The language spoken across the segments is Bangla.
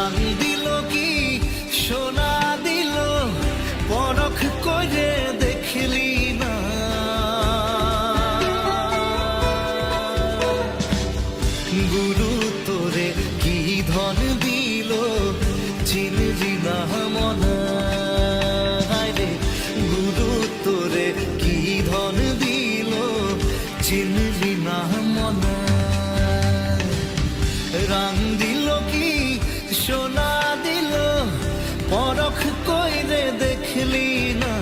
রাং দিল কি সোনা দিল পরখ করে দেখলি না গুরু তোরে কি ধন দিল চিনলি না মনা রে গুরু তোরে কি ধন দিল চিনলি না মনা রাং দিল কি সোনা দিল পরখ কইরে দেখলি না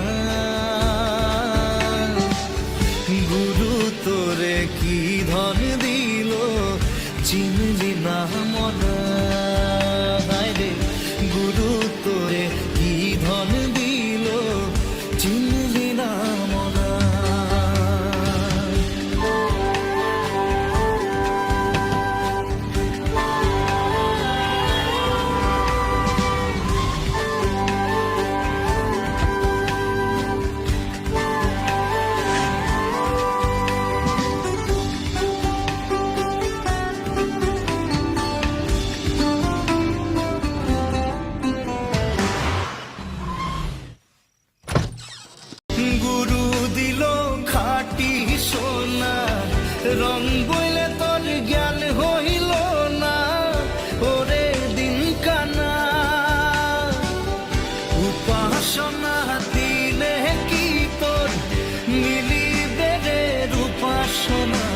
গুরু তোরে কি ধন দিল চিনলি না মনা রে গুরু তোরে কি ধন দিল চিনলি না মনা গুরু দিল খাটি সোনা রং বইলে তোর জ্ঞান হইল না ওরে দিন কানা উপাসনা দিলে কি তোর মিলিবে রে উপাসনা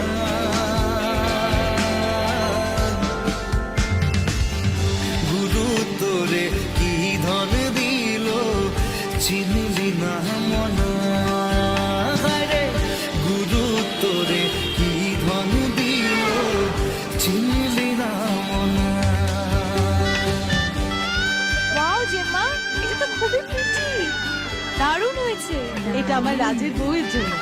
গুরু তোরে কি ধন দিল চিনলি না মনা রে গুরু তোরে কি ধন দিল চিনলি না মনা ওয়াও জেম্মা, এটা তো খুবই প্রিটি, দারুণ হয়েছে। এটা আমার রাজের বউয়ের জন্য।